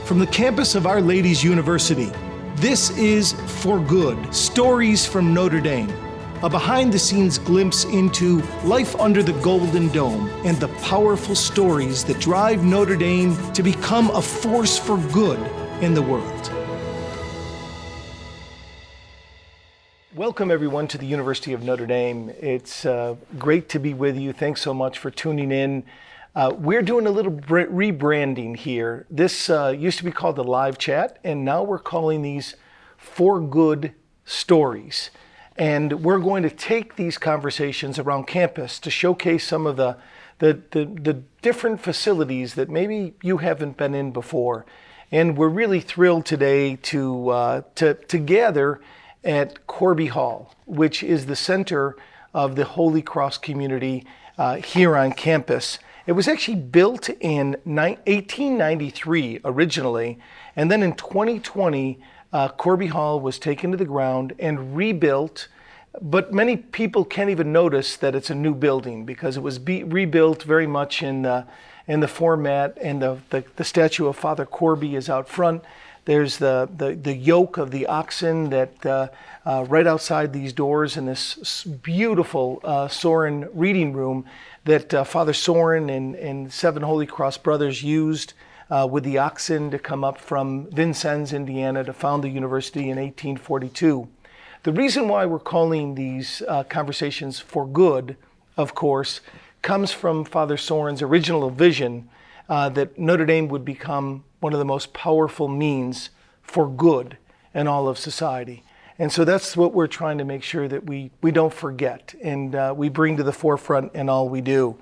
From the campus of Our Lady's University, this is For Good, Stories from Notre Dame, a behind-the-scenes glimpse into life under the Golden Dome and the powerful stories that drive Notre Dame to become a force for good in the world. Welcome, everyone, to the University of Notre Dame. It's great to be with you. Thanks so much for tuning in. We're doing a little rebranding here. This used to be called the live chat, and now we're calling these For Good Stories. And we're going to take these conversations around campus to showcase some of the different facilities that maybe you haven't been in before. And we're really thrilled today to gather at Corby Hall, which is the center of the Holy Cross community here on campus. It was actually built in 1893 originally, and then in 2020, Corby Hall was taken to the ground and rebuilt, but many people can't even notice that it's a new building because it was rebuilt very much in the format, and the statue of Father Corby is out front. There's the yoke of the oxen that right outside these doors in this beautiful Soren reading room that Father Soren and 7 Holy Cross brothers used with the oxen to come up from Vincennes, Indiana, to found the university in 1842. The reason why we're calling these conversations For Good, of course, comes from Father Soren's original vision that Notre Dame would become one of the most powerful means for good in all of society. And so that's what we're trying to make sure that we don't forget and we bring to the forefront in all we do.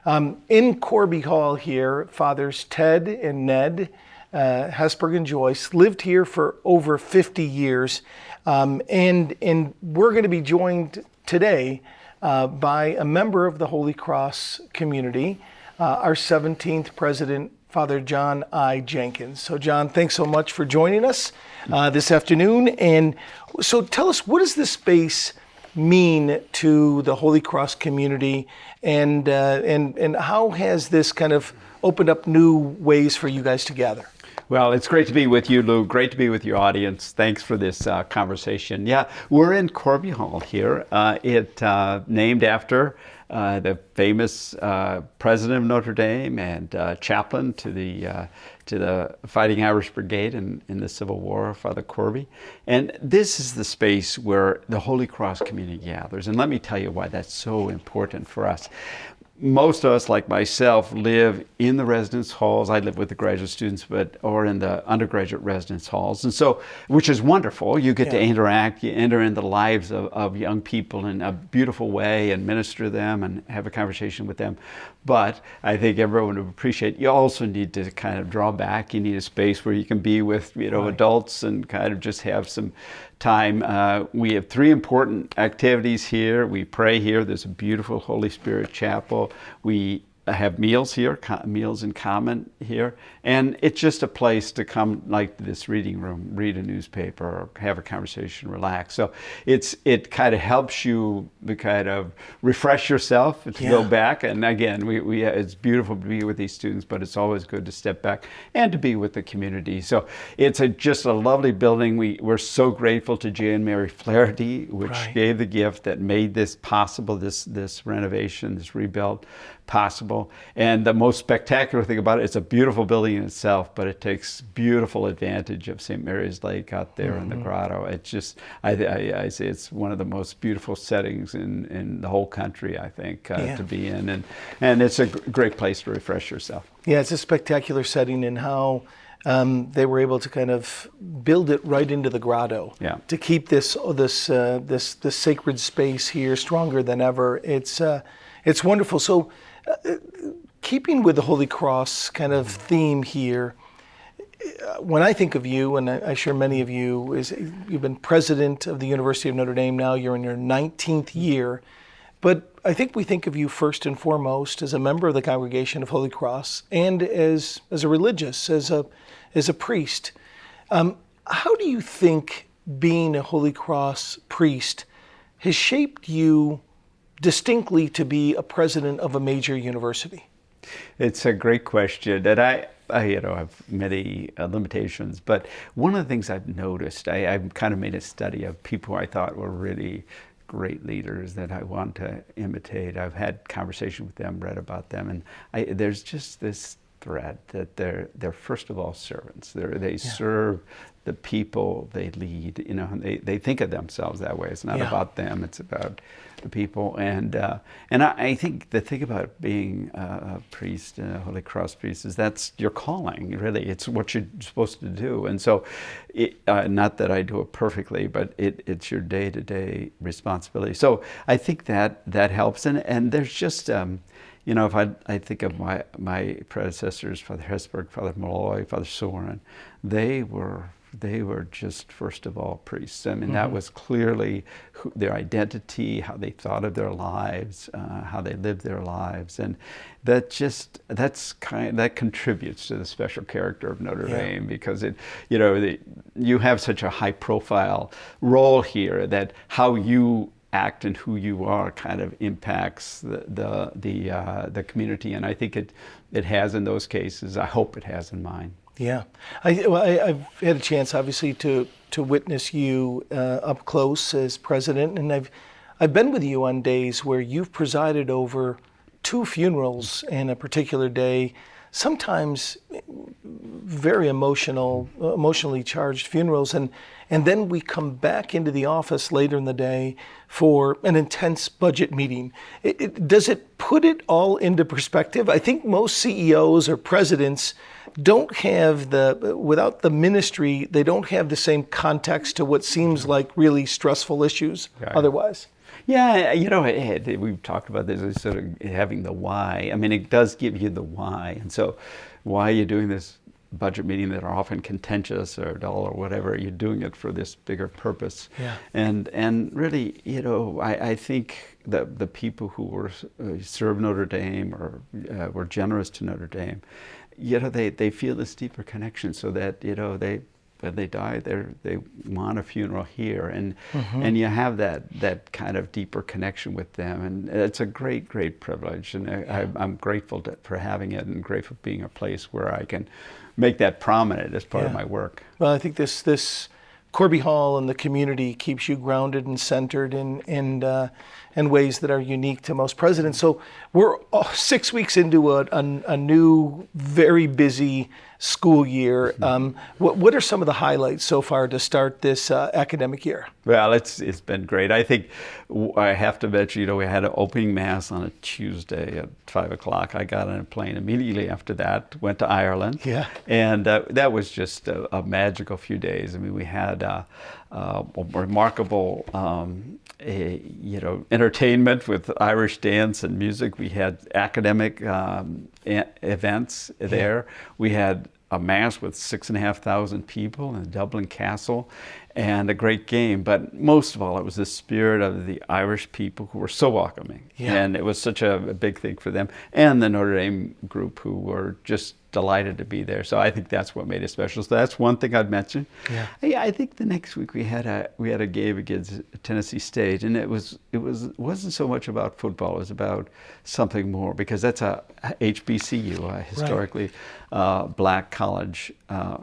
In Corby Hall here, Fathers Ted and Ned Hesberg and Joyce lived here for over 50 years. And we're going to be joined today by a member of the Holy Cross community, our 17th president, Father John I. Jenkins. So John, thanks so much for joining us this afternoon. And so tell us, what does this space mean to the Holy Cross community, and how has this kind of opened up new ways for you guys to gather? Well, it's great to be with you, Lou. Great to be with your audience. Thanks for this conversation. Yeah, we're in Corby Hall here. It named after the famous president of Notre Dame and chaplain to the Fighting Irish Brigade in the Civil War, Father Corby. And this is the space where the Holy Cross community gathers. And let me tell you why that's so important for us. Most of us, like myself, live in the residence halls. I live with the graduate students, or in the undergraduate residence halls. And so, which is wonderful. You get to interact, you enter into the lives of young people in a beautiful way and minister to them and have a conversation with them. But I think everyone would appreciate, you also need to kind of draw back. You need a space where you can be with, adults and kind of just have some time. We have 3 important activities here. We pray here. There's a beautiful Holy Spirit chapel. We have meals here, meals in common here. And it's just a place to come, like this reading room, read a newspaper or have a conversation, relax. So it kind of helps you to kind of refresh yourself, to go back. And again, we it's beautiful to be with these students, but it's always good to step back and to be with the community. So it's just a lovely building. We're so grateful to J. Mary Flaherty, which gave the gift that made this possible, this renovation, this rebuild possible. And the most spectacular thing about it, it's a beautiful building in itself, but it takes beautiful advantage of St. Mary's Lake out there in the grotto. It's just, I say it's one of the most beautiful settings in the whole country, I think, to be in. And it's a great place to refresh yourself. Yeah, it's a spectacular setting, and how they were able to kind of build it right into the grotto to keep this sacred space here stronger than ever. It's wonderful. So keeping with the Holy Cross kind of theme here, when I think of you, and I'm sure many of you, is you've been president of the University of Notre Dame now, you're in your 19th year, but I think we think of you first and foremost as a member of the Congregation of Holy Cross and as a religious, as a priest. How do you think being a Holy Cross priest has shaped you distinctly to be a president of a major university? It's a great question. And have many limitations, but one of the things I've noticed, I've kind of made a study of people who I thought were really great leaders that I want to imitate. I've had conversation with them, read about them, and there's just this thread that they're first of all servants. They serve the people they lead. And they think of themselves that way. It's not about them. It's about the people. And I think the thing about being a priest, a Holy Cross priest, is that's your calling. Really, it's what you're supposed to do. And so, not that I do it perfectly, but it's your day-to-day responsibility. So I think that helps. And there's just if I think of my predecessors, Father Hesburgh, Father Malloy, Father Soren, they were just first of all priests. I mean, that was clearly their identity, how they thought of their lives, how they lived their lives, and that contributes to the special character of Notre Dame, because you have such a high profile role here that how you act and who you are kind of impacts the community, and I think it has in those cases. I hope it has in mine. Yeah, I've had a chance, obviously, to witness you up close as president, and I've been with you on days where you've presided over 2 funerals in a particular day, sometimes very emotionally charged funerals, and then we come back into the office later in the day for an intense budget meeting. Does it put it all into perspective? I think most CEOs or presidents don't have without the ministry, they don't have the same context to what seems like really stressful issues otherwise. Yeah, we've talked about this as sort of having the why. I mean, it does give you the why. And so why are you doing this budget meeting that are often contentious or dull or whatever? You're doing it for this bigger purpose. Yeah. And really, I think that the people who serve Notre Dame or were generous to Notre Dame, they feel this deeper connection, so that, when they die, they want a funeral here, and you have that kind of deeper connection with them, and it's a great privilege, and I'm grateful for having it, and grateful for being a place where I can make that prominent as part of my work. Well, I think this Corby Hall and the community keeps you grounded and centered in ways that are unique to most presidents. So we're 6 weeks into a new, very busy school year. What are some of the highlights so far to start this academic year? Well, it's been great. I think I have to mention, we had an opening mass on a Tuesday at 5 o'clock. I got on a plane immediately after that, went to Ireland. Yeah. And that was just a magical few days. I mean, we had a remarkable entertainment with Irish dance and music. We had academic events there. We had a mass with 6,500 people in the Dublin Castle, and a great game. But most of all, it was the spirit of the Irish people who were so welcoming. Yeah. And it was such a big thing for them. And the Notre Dame group, who were just delighted to be there. So I think that's what made it special. So that's one thing I'd mention. Yeah. I think the next week we had a game against Tennessee State, and it wasn't so much about football. It was about something more, because that's a HBCU, a historically black college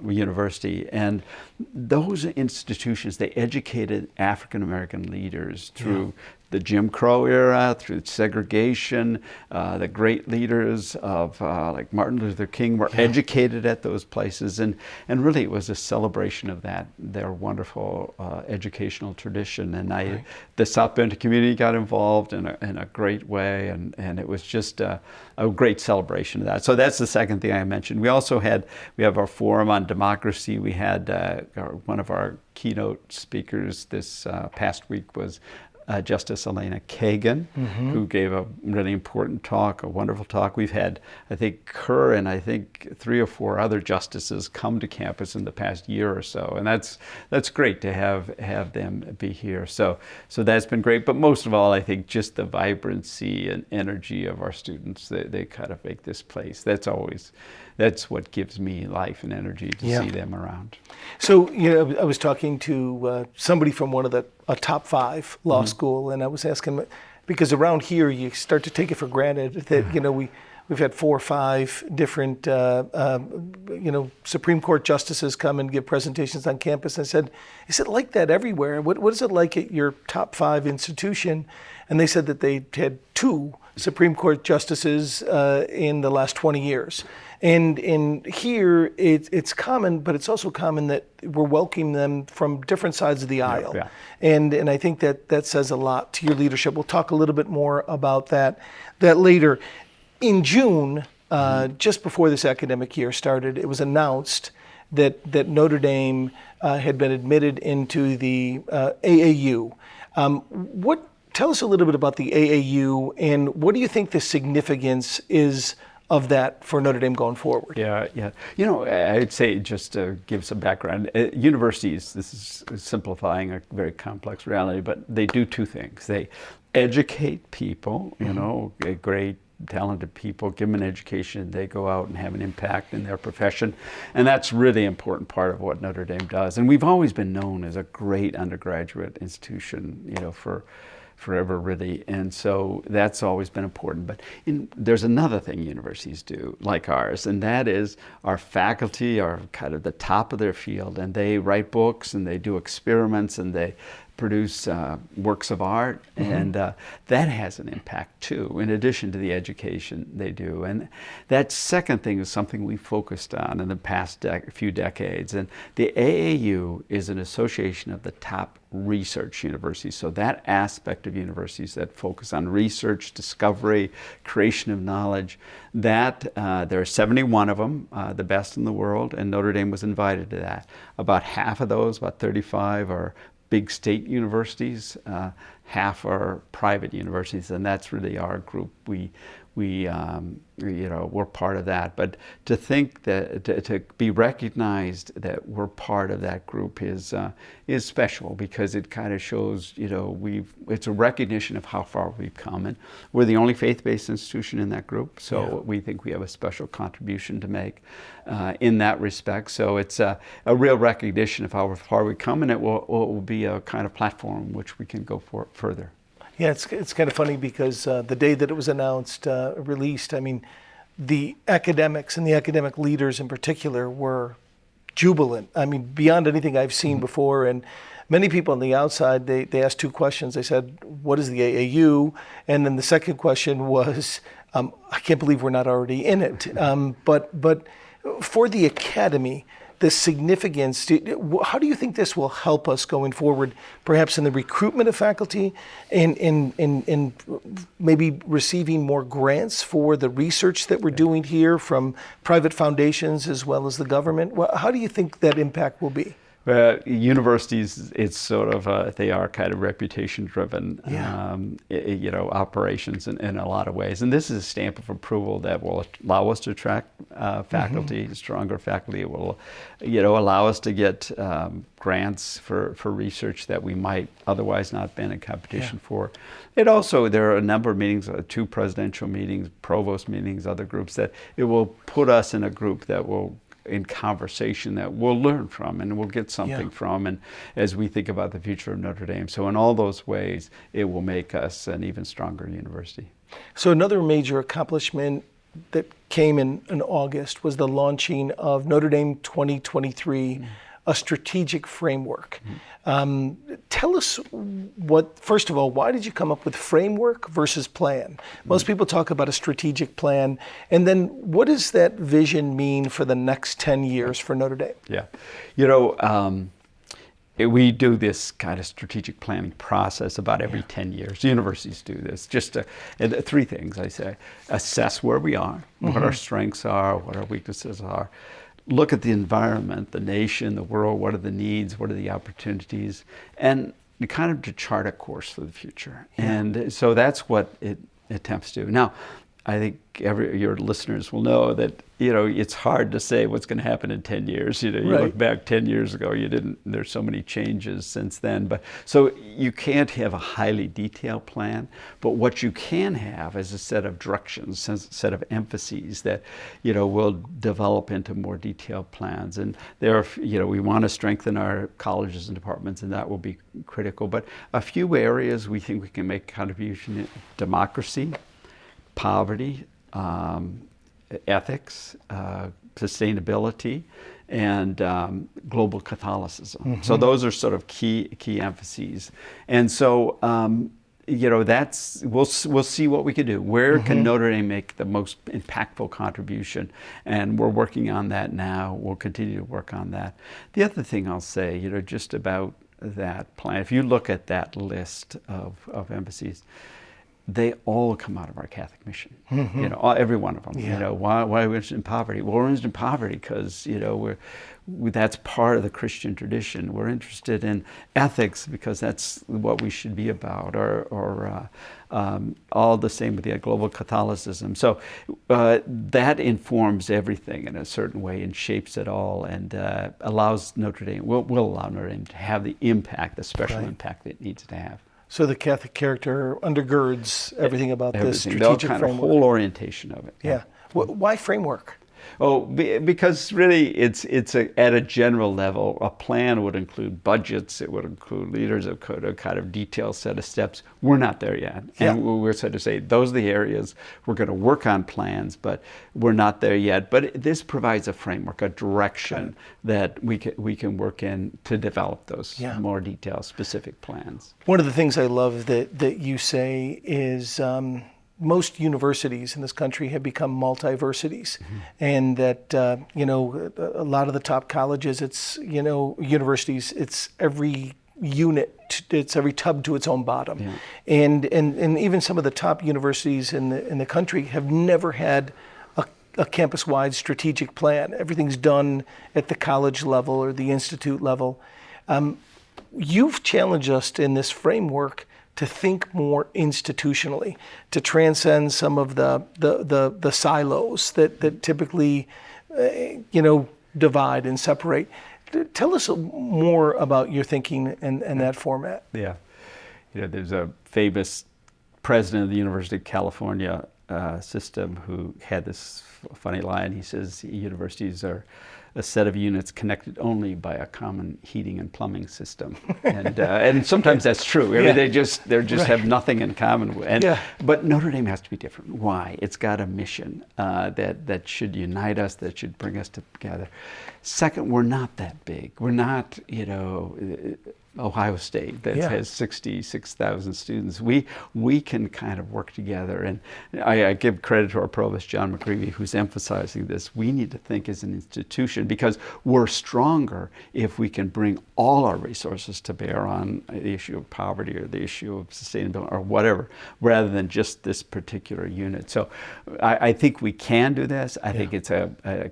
university, and those institutions, they educated African American leaders through the Jim Crow era, through segregation. The great leaders of like Martin Luther King were educated at those places, and really it was a celebration of their wonderful educational tradition. And the South Bend community got involved in a great way, and it was just a great celebration of that. So that's the second thing I mentioned. We also we have our forum on democracy. We had one of our keynote speakers this past week was Justice Elena Kagan, who gave a really important talk, a wonderful talk. We've had, I think, her and I think 3 or 4 other justices come to campus in the past year or so, and that's great to have them be here. So that's been great. But most of all, I think just the vibrancy and energy of our students, they kind of make this place. That's what gives me life and energy to see them around. So, I was talking to somebody from one of a top 5 law school, and I was asking, because around here you start to take it for granted that we've had 4 or 5 different, Supreme Court justices come and give presentations on campus. And I said, is it like that everywhere? What is it like at your top 5 institution? And they said that they had 2 Supreme Court justices in the last 20 years. And here, it's common, but it's also common that we're welcoming them from different sides of the aisle. Yeah. And I think that says a lot to your leadership. We'll talk a little bit more about that later. In June, just before this academic year started, it was announced that Notre Dame had been admitted into the AAU. Tell us a little bit about the AAU, and what do you think the significance is of that for Notre Dame going forward? Yeah. I'd say, just to give some background, universities, this is simplifying a very complex reality, but they do 2 things. They educate people, great, talented people, give them an education, they go out and have an impact in their profession. And that's really important part of what Notre Dame does. And we've always been known as a great undergraduate institution, forever, really. And so that's always been important. But there's another thing universities do, like ours, and that is our faculty are kind of the top of their field, and they write books, and they do experiments, and they produce works of art, and that has an impact too, in addition to the education they do. And that second thing is something we focused on in the past few decades. And the AAU is an association of the top research universities. So that aspect of universities that focus on research, discovery, creation of knowledge, that there are 71 of them, the best in the world, and Notre Dame was invited to that. About half of those, about 35, are big state universities, half are private universities, and that's really our group. We're part of that. But to think that to be recognized that we're part of that group is special, because it kind of shows, it's a recognition of how far we've come, and we're the only faith-based institution in that group. So we think we have a special contribution to make in that respect. So it's a real recognition of how far we've come, and it will be a kind of platform which we can go for further. Yeah, it's kind of funny because the day that it was announced, released, I mean, the academics and the academic leaders in particular were jubilant. I mean, beyond anything I've seen before. And many people on the outside, they asked 2 questions. They said, what is the AAU? And then the second question was, I can't believe we're not already in it. But for the academy, the significance, how do you think this will help us going forward, perhaps in the recruitment of faculty and maybe receiving more grants for the research that we're doing here from private foundations as well as the government? How do you think that impact will be? Universities, it's sort of, they are kind of reputation-driven, operations in a lot of ways. And this is a stamp of approval that will allow us to attract faculty, stronger faculty. It will, allow us to get grants for research that we might otherwise not been in competition for. It also, there are a number of meetings, 2 presidential meetings, provost meetings, other groups, that it will put us in a group that will, in conversation, that we'll learn from and we'll get something from, and as we think about the future of Notre Dame. So in all those ways, it will make us an even stronger university. So another major accomplishment that came in August was the launching of Notre Dame 2023, a strategic framework. Tell us first of all, why did you come up with framework versus plan? Most people talk about a strategic plan. And then what does that vision mean for the next 10 years for Notre Dame? Yeah. We do this kind of strategic planning process about every 10 years. Universities do this. Just 3 things, I say. Assess where we are, what our strengths are, what our weaknesses are. Look at the environment, the nation, the world, what are the needs, what are the opportunities, and kind of to chart a course for the future. And so that's what it attempts to do. Now, I think your listeners will know that, it's hard to say what's going to happen in 10 years. You look back 10 years ago, there's so many changes since then. But so you can't have a highly detailed plan, but what you can have is a set of directions, a set of emphases that, will develop into more detailed plans. And we want to strengthen our colleges and departments, and that will be critical. But a few areas we think we can make a contribution in: democracy, poverty, ethics, sustainability, and global Catholicism. So those are sort of key emphases. And so, that's we'll see what we can do. Where can Notre Dame make the most impactful contribution? And we're working on that now. We'll continue to work on that. The other thing I'll say, just about that plan, if you look at that list of embassies, they all come out of our Catholic mission. Every one of them. Yeah. Why are we interested in poverty? Well, we're interested in poverty because that's part of the Christian tradition. We're interested in ethics because that's what we should be about, or all the same with the global Catholicism. So that informs everything in a certain way and shapes it all, and allows Notre Dame, will allow Notre Dame to have the impact, the special impact that it needs to have. So the Catholic character undergirds everything about this strategic kind framework. of whole orientation of it. Yeah. Why framework? Oh, because really it's at a general level. A plan would include budgets, it would include leaders, it could a kind of detailed set of steps. We're not there yet. And we're sort of say those are the areas we're going to work on plans, but we're not there yet. But this provides a framework, a direction that we can work in to develop those more detailed, specific plans. One of the things I love that you say is most universities in this country have become multiversities, and that a lot of the top colleges, it's universities, it's every unit, it's every tub to its own bottom, and even some of the top universities in the country have never had a campus-wide strategic plan. Everything's done at the college level or the institute level. You've challenged us in this framework to think more institutionally, to transcend some of the silos that typically, divide and separate. Tell us more about your thinking and that format. Yeah, there's a famous president of the University of California system who had this funny line. He says universities are a set of units connected only by a common heating and plumbing system, and sometimes that's true. I mean, they just have nothing in common. But Notre Dame has to be different. Why? It's got a mission that should unite us, that should bring us together. Second, we're not that big. We're not, Ohio State that has 66,000 students. We can kind of work together, and I give credit to our provost, John McGreevy, who's emphasizing this. We need to think as an institution because we're stronger if we can bring all our resources to bear on the issue of poverty or the issue of sustainability or whatever, rather than just this particular unit. So I think we can do this. I think it's a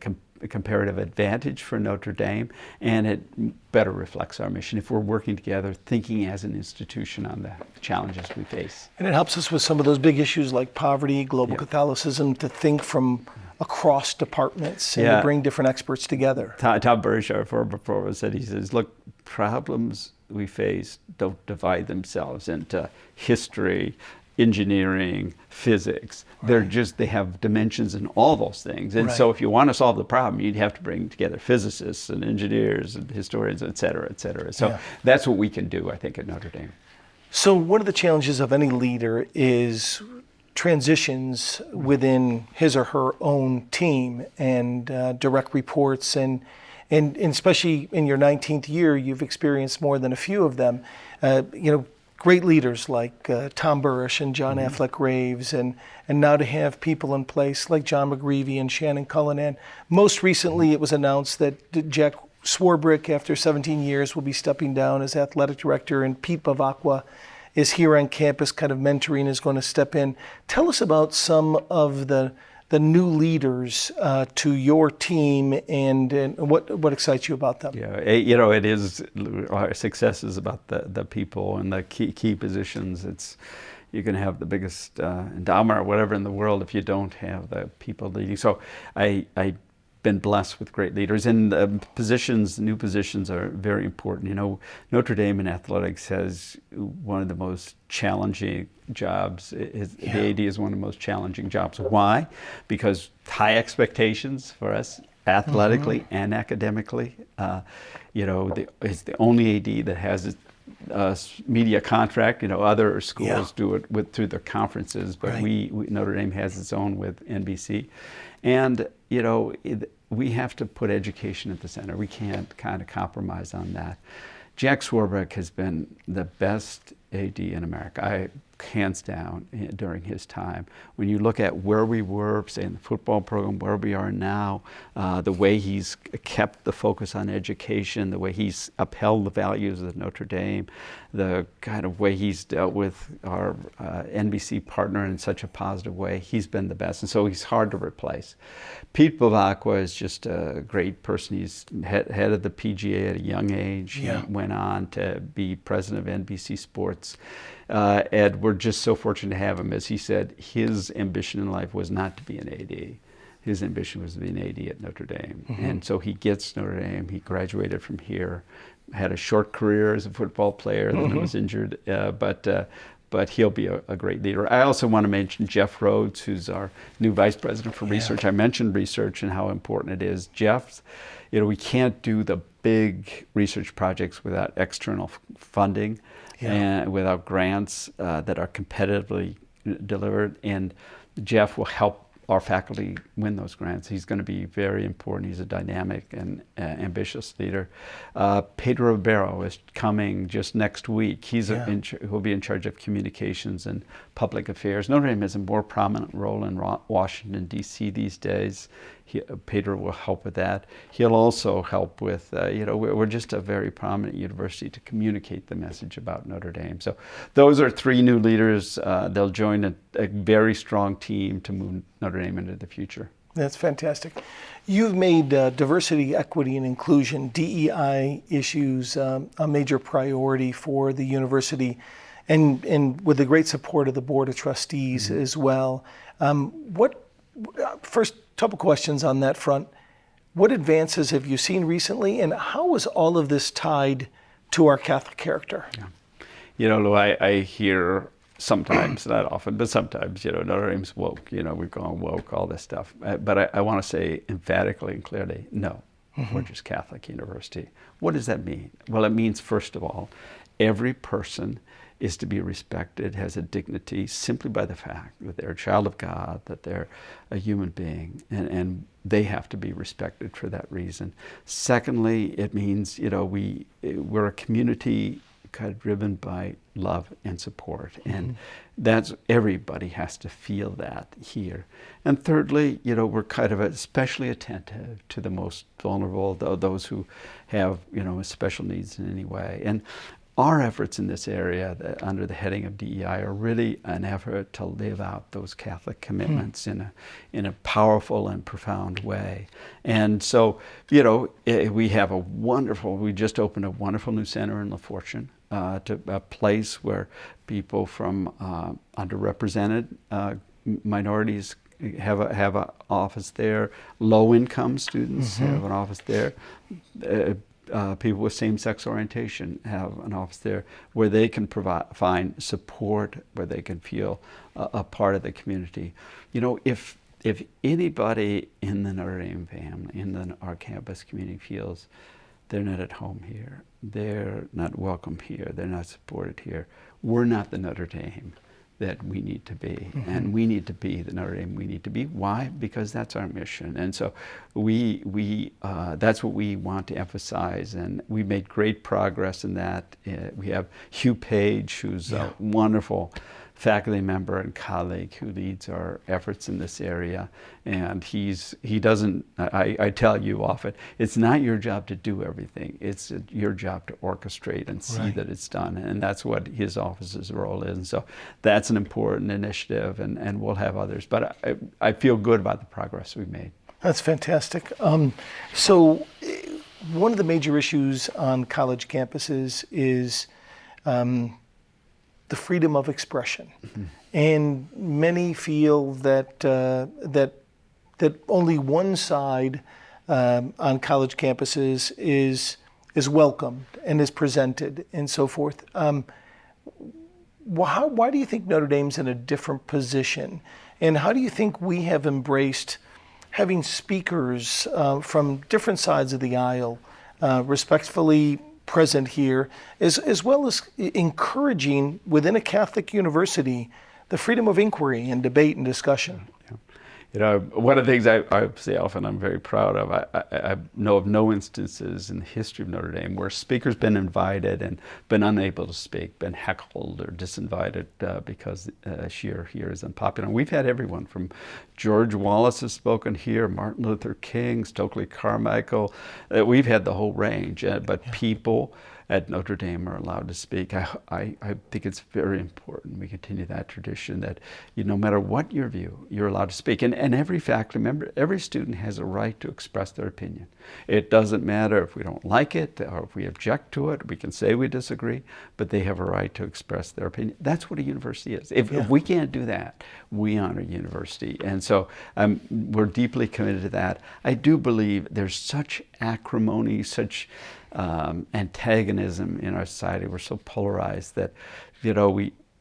comparative advantage for Notre Dame, and it better reflects our mission if we're working together, thinking as an institution on the challenges we face. And it helps us with some of those big issues like poverty, global Catholicism, to think from across departments and to bring different experts together. Tom Burrish, our former provost, said, he says, look, problems we face don't divide themselves into history, engineering, physics. They have dimensions in all those things. And so if you want to solve the problem, you'd have to bring together physicists and engineers and historians, et cetera, et cetera. So that's what we can do, I think, at Notre Dame. So one of the challenges of any leader is transitions within his or her own team and direct reports. And especially in your 19th year, you've experienced more than a few of them. Great leaders like Tom Burrish and John Affleck Graves, and now to have people in place like John McGreevy and Shannon Cullinan. Most recently, it was announced that Jack Swarbrick, after 17 years, will be stepping down as athletic director, and Pete Bavacqua is here on campus kind of mentoring, is going to step in. Tell us about some of the new leaders to your team and what excites you about them. It is, our success is about the people and the key positions. You can have the biggest endowment or whatever in the world if you don't have the people leading. So I've been blessed with great leaders, and new positions are very important. Notre Dame in athletics has one of the most challenging jobs. The AD is one of the most challenging jobs. Why? Because high expectations for us athletically and academically. It's the only AD that has media contract. Other schools do it through their conferences, but Right. Notre Dame has its own with NBC. And, we have to put education at the center. We can't kind of compromise on that. Jack Swarbrick has been the best AD in America, hands down, during his time. When you look at where we were, say in the football program, where we are now, the way he's kept the focus on education, the way he's upheld the values of Notre Dame, the kind of way he's dealt with our NBC partner in such a positive way, he's been the best. And so he's hard to replace. Pete Bavacqua is just a great person. He's head of the PGA at a young age. Yeah. He went on to be president of NBC Sports. Ed, we're just so fortunate to have him. As he said, his ambition in life was not to be an AD. His ambition was to be an AD at Notre Dame. Mm-hmm. And so he gets Notre Dame. He graduated from here, had a short career as a football player, then was injured, but he'll be a great leader. I also want to mention Jeff Rhodes, who's our new vice president for research. I mentioned research and how important it is. Jeff's, we can't do the big research projects without external funding and without grants that are competitively delivered. And Jeff will help our faculty win those grants. He's going to be very important. He's a dynamic and ambitious leader. Pedro Ribeiro is coming just next week. He'll be in charge of communications and public affairs. Notre Dame has a more prominent role in Washington, D.C. these days. Pedro will help with that. He'll also help with, we're just a very prominent university to communicate the message about Notre Dame. So those are three new leaders. They'll join a very strong team to move Notre Dame into the future. That's fantastic. You've made diversity, equity, and inclusion, DEI issues, a major priority for the university, and with the great support of the Board of Trustees as well. First, couple questions on that front. What advances have you seen recently, and how is all of this tied to our Catholic character? Yeah. Lou, I hear sometimes, not often, but sometimes, Notre Dame's woke, we've gone woke, all this stuff. But I want to say emphatically and clearly, no, we're just Catholic University. What does that mean? Well, it means, first of all, every person is to be respected, has a dignity simply by the fact that they're a child of God, that they're a human being, and they have to be respected for that reason. Secondly, it means, we're a community kind of driven by love and support, and that's, everybody has to feel that here. And thirdly, we're kind of especially attentive to the most vulnerable, those who have, special needs in any way. And our efforts in this area under the heading of DEI are really an effort to live out those Catholic commitments in a powerful and profound way. And so, we just opened a wonderful new center in La Fortune, to a place where people from underrepresented minorities have an office there. Low-income students have an office there. People with same-sex orientation have an office there where they can find support, where they can feel a part of the community. If anybody in the Notre Dame family, in our campus community feels they're not at home here, they're not welcome here, they're not supported here, we're not the Notre Dame that we need to be. And we need to be the Notre Dame we need to be. Why? Because that's our mission. And so that's what we want to emphasize, and we made great progress in that. We have Hugh Page, who's a wonderful faculty member and colleague who leads our efforts in this area. And I tell you often, it's not your job to do everything. It's your job to orchestrate and see that it's done. And that's what his office's role is. And so that's an important initiative, and we'll have others. But I feel good about the progress we've made. That's fantastic. So one of the major issues on college campuses is the freedom of expression. And many feel that that only one side on college campuses is welcomed and is presented and so forth. Why do you think Notre Dame's in a different position? And how do you think we have embraced having speakers from different sides of the aisle respectfully present here, as well as encouraging within a Catholic university the freedom of inquiry and debate and discussion. Yeah. You know, one of the things I say often I'm very proud of, I know of no instances in the history of Notre Dame where speakers been invited and been unable to speak, been heckled or disinvited because sheer here is unpopular. And we've had everyone from George Wallace has spoken here, Martin Luther King, Stokely Carmichael. We've had the whole range, but people at Notre Dame are allowed to speak. I think it's very important we continue that tradition that no matter what your view, you're allowed to speak. And every faculty member, every student has a right to express their opinion. It doesn't matter if we don't like it or if we object to it. We can say we disagree, but they have a right to express their opinion. That's what a university is. If we can't do that, we aren't a university. And so we're deeply committed to that. I do believe there's such acrimony, such antagonism in our society. We're so polarized that,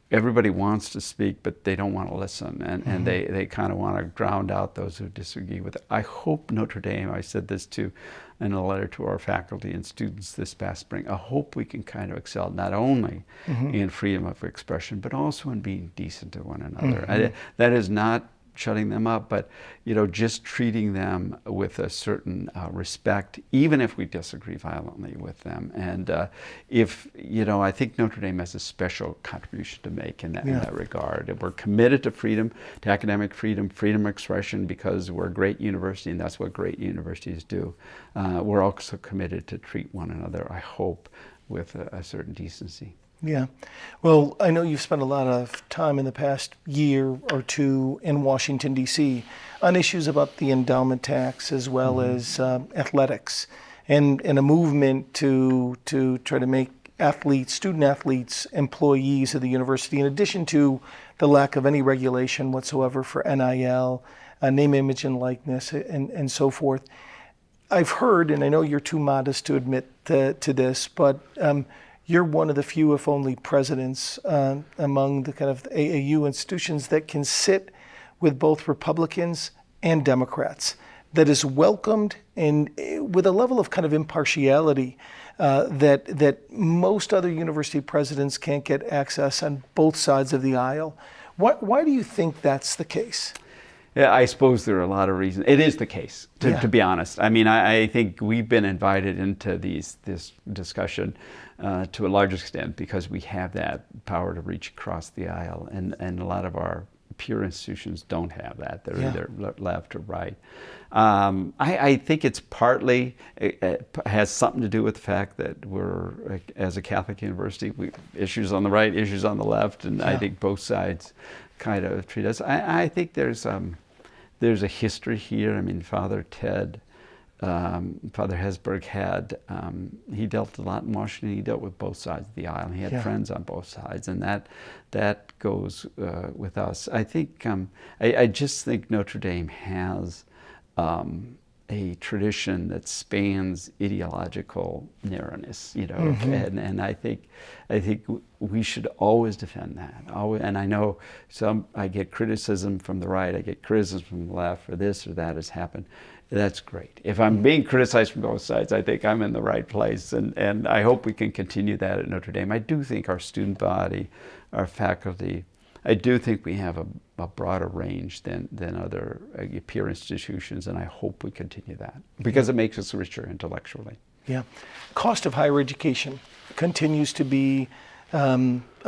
everybody wants to speak, but they don't want to listen, and they kind of want to drown out those who disagree with it. I hope Notre Dame, I said this in a letter to our faculty and students this past spring, I hope we can kind of excel not only in freedom of expression, but also in being decent to one another. That is not shutting them up, but just treating them with a certain respect, even if we disagree violently with them. And I think Notre Dame has a special contribution to make in that regard. And we're committed to freedom, to academic freedom, freedom of expression, because we're a great university, and that's what great universities do. We're also committed to treat one another, I hope, with a certain decency. Yeah. Well, I know you've spent a lot of time in the past year or two in Washington, D.C. on issues about the endowment tax as well as athletics and a movement to try to make student athletes, employees of the university, in addition to the lack of any regulation whatsoever for NIL, name, image, and likeness, and so forth. I've heard, and I know you're too modest to admit to this, but you're one of the few, if only, presidents among the kind of AAU institutions that can sit with both Republicans and Democrats, that is welcomed and with a level of kind of impartiality that most other university presidents can't get access on both sides of the aisle. Why do you think that's the case? Yeah, I suppose there are a lot of reasons. It is the case, to be honest. I mean, I think we've been invited into this discussion to a large extent because we have that power to reach across the aisle, and a lot of our peer institutions don't have that. They're either left or right. I think it's partly, it has something to do with the fact that we're, as a Catholic university, issues on the right, issues on the left, and I think both sides kind of treat us. I think there's a history here. I mean, Father Hesburgh he dealt a lot in Washington. He dealt with both sides of the aisle. And he had friends on both sides, and that goes with us. I think I just think Notre Dame has a tradition that spans ideological narrowness, and I think we should always defend that. And I know I get criticism from the right, I get criticism from the left, or this or that has happened. That's great. If I'm being criticized from both sides, I think I'm in the right place, and I hope we can continue that at Notre Dame. I do think our student body, our faculty, I do think we have a broader range than other peer institutions, and I hope we continue that because it makes us richer intellectually. Yeah. Cost of higher education continues to be a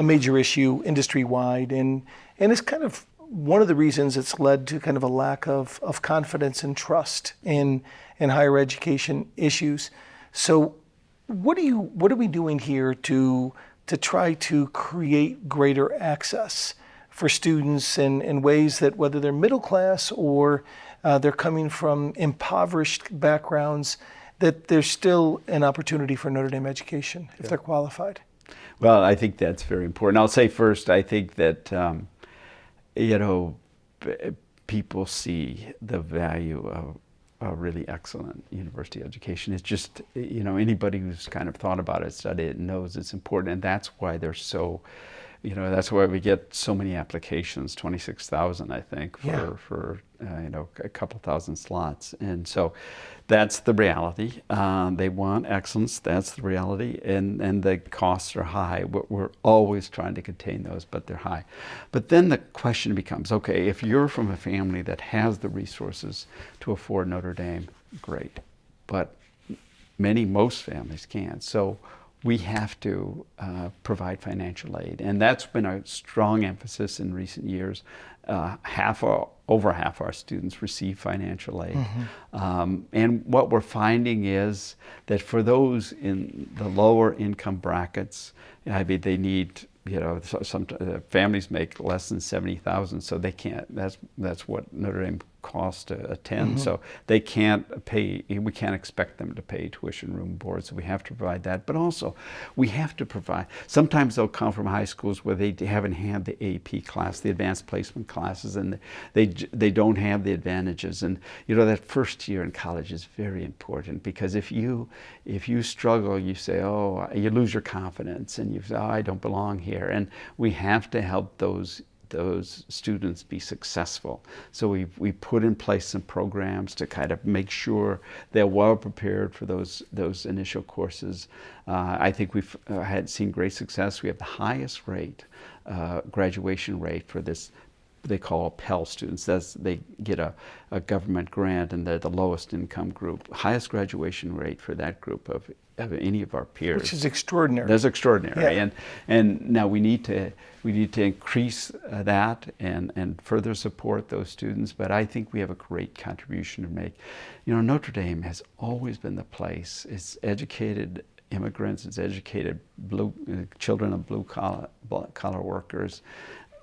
major issue industry-wide, and it's kind of one of the reasons it's led to kind of a lack of confidence and trust in higher education issues. So what are we doing here to try to create greater access for students in ways that, whether they're middle class or they're coming from impoverished backgrounds, that there's still an opportunity for Notre Dame education if they're qualified? Well, I think that's very important. I'll say first, I think that people see the value of a really excellent university education. It's just, anybody who's kind of thought about it, studied it, knows it's important, and that's why they're so that's why we get so many applications, 26,000, I think, for a couple thousand slots. And so that's the reality. They want excellence. That's the reality. And the costs are high. We're always trying to contain those, but they're high. But then the question becomes, okay, if you're from a family that has the resources to afford Notre Dame, great. But most families can't. So we have to provide financial aid. And that's been a strong emphasis in recent years. Over half our students receive financial aid. And what we're finding is that for those in the lower income brackets, I mean, they need, some families make less than 70,000, so they can't, that's what Notre Dame costs to attend, so they can't pay, we can't expect them to pay tuition, room, board, so we have to provide that. But also, we have to provide, sometimes they'll come from high schools where they haven't had the AP class, the advanced placement classes, and they don't have the advantages. And that first year in college is very important, because if you struggle, you say, oh, you lose your confidence, and you say, oh, I don't belong here. And we have to help those students be successful. So we put in place some programs to kind of make sure they're well prepared for those initial courses. I think we've had seen great success. We have the highest rate, graduation rate for this. They call Pell students. They get a government grant, and they're the lowest income group. Highest graduation rate for that group of any of our peers. Which is extraordinary. That's extraordinary. Yeah. And now we need to increase that and further support those students. But I think we have a great contribution to make. Notre Dame has always been the place. It's educated immigrants. It's educated children of blue collar workers.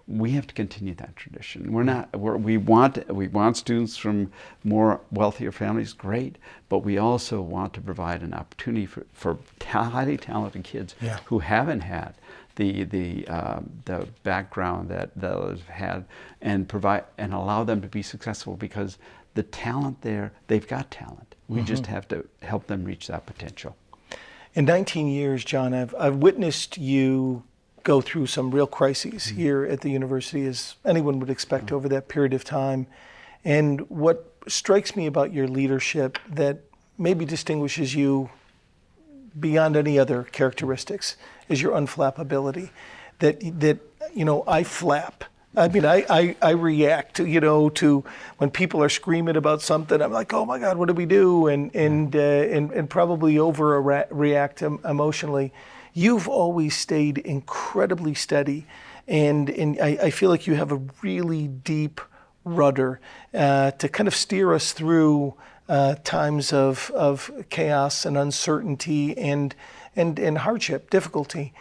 We have to continue that tradition. We want students from more wealthier families, great, but we also want to provide an opportunity for highly talented kids who haven't had the background that those had, and allow them to be successful, because the talent there, they've got talent. We just have to help them reach that potential. In 19 years, John, I've witnessed you go through some real crises here at the university, as anyone would expect over that period of time. And what strikes me about your leadership that maybe distinguishes you beyond any other characteristics is your unflappability. That I flap. I mean, I react, to when people are screaming about something. I'm like, oh my God, what do we do? And probably overreact emotionally. You've always stayed incredibly steady, and I feel like you have a really deep rudder to kind of steer us through times of chaos and uncertainty and hardship, difficulty.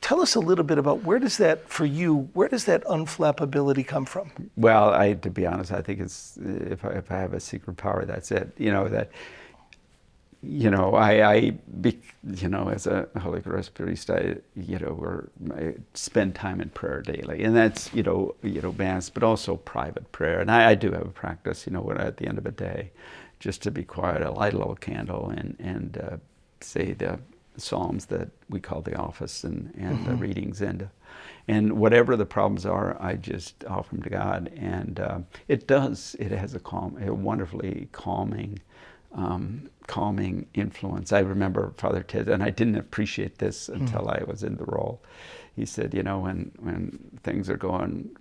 Tell us a little bit about where does that unflappability come from? Well, to be honest, I think it's if I have a secret power, that's it. As a Holy Ghost priest, I spend time in prayer daily, and that's mass, but also private prayer. And I do have a practice, when at the end of a day, just to be quiet, I light a little candle and say the psalms that we call the office and the readings, and whatever the problems are, I just offer them to God, and it has a wonderfully calming influence. I remember Father Ted, and I didn't appreciate this until I was in the role. He said, when things are going,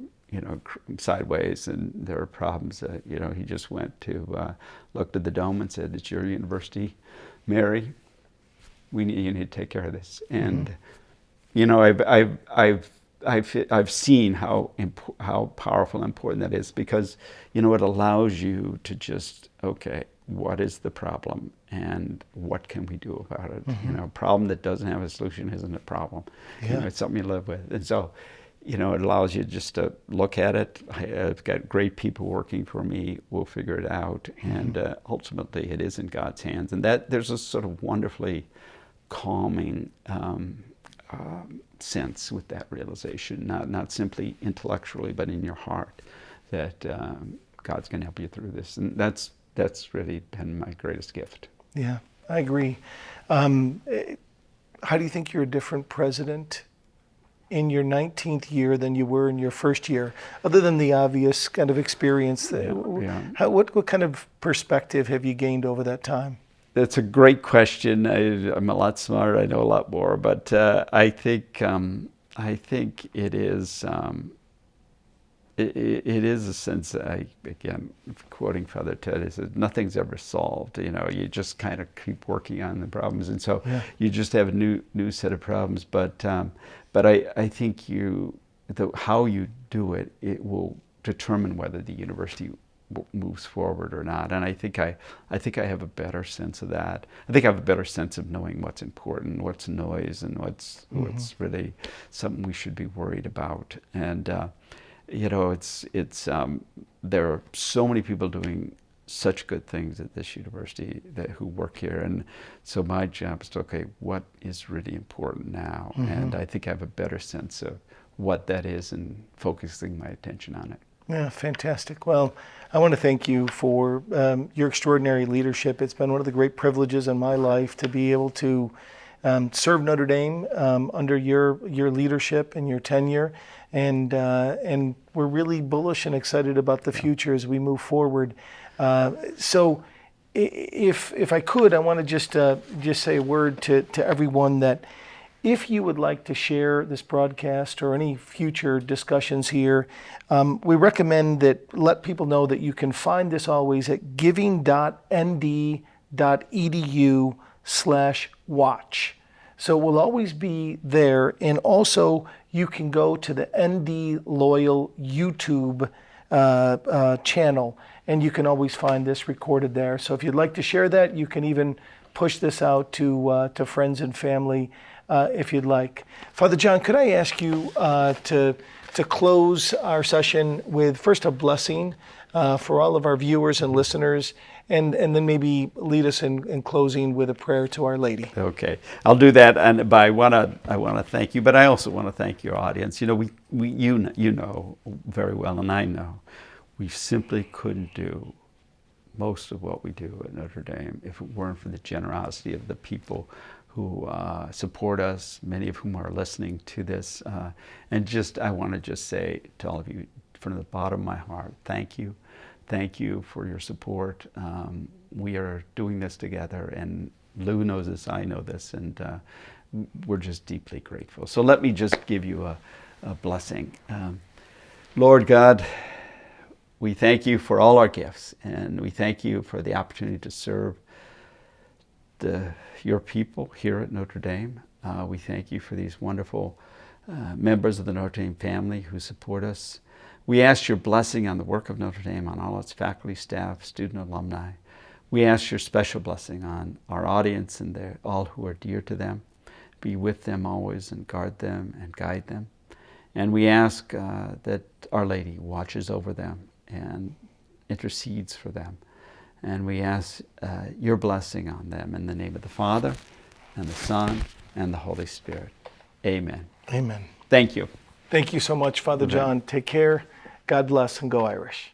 sideways and there are problems, he just went to, looked at the dome and said, "It's your university, Mary. You need to take care of this." And, I've seen how powerful and important that is, because, it allows you to just, okay, what is the problem and what can we do about it? A problem that doesn't have a solution isn't a problem. It's something you live with. And so, it allows you just to look at it. I've got great people working for me. We'll figure it out. And ultimately, it is in God's hands. And that there's a sort of wonderfully calming sense with that realization, not simply intellectually, but in your heart, that God's going to help you through this. And that's really been my greatest gift. Yeah, I agree. How do you think you're a different president in your 19th year than you were in your first year, other than the obvious kind of experience? What kind of perspective have you gained over that time? That's a great question. I'm a lot smarter. I know a lot more, but I think it is. It is a sense. Again, quoting Father Ted, he says nothing's ever solved. You just kind of keep working on the problems, and so you just have a new set of problems. But I think how you do it, it will determine whether the university moves forward or not. And I think I have a better sense of that. I think I have a better sense of knowing what's important, what's noise, and what's really something we should be worried about. And there are so many people doing such good things at this university who work here, and so my job is to, what is really important now? And I think I have a better sense of what that is and focusing my attention on it. Yeah, fantastic. Well, I want to thank you for your extraordinary leadership. It's been one of the great privileges in my life to be able to serve Notre Dame under your leadership and your tenure, and we're really bullish and excited about the future as we move forward. So, if I could, I want to just say a word to everyone that if you would like to share this broadcast or any future discussions here, we recommend that let people know that you can find this always at giving.nd.edu/watch. So it will always be there. And also you can go to the ND Loyal YouTube channel, and you can always find this recorded there. So if you'd like to share that, you can even push this out to friends and family if you'd like. Father John, could I ask you to close our session with first a blessing for all of our viewers and listeners, and then maybe lead us in closing with a prayer to Our Lady. Okay, I'll do that. And I want to thank you, but I also want to thank your audience. You know very well, and I know we simply couldn't do most of what we do at Notre Dame if it weren't for the generosity of the people who support us, many of whom are listening to this. And I want to just say to all of you, from the bottom of my heart, thank you. Thank you for your support. We are doing this together, and Lou knows this, I know this, and we're just deeply grateful. So let me just give you a blessing. Lord God, we thank you for all our gifts, and we thank you for the opportunity to serve your people here at Notre Dame. We thank you for these wonderful members of the Notre Dame family who support us. We ask your blessing on the work of Notre Dame, on all its faculty, staff, student, alumni. We ask your special blessing on our audience and all who are dear to them. Be with them always and guard them and guide them. And we ask that Our Lady watches over them and intercedes for them. And we ask your blessing on them in the name of the Father, and the Son, and the Holy Spirit. Amen. Amen. Thank you. Thank you so much, Father John. Take care. God bless, and go Irish.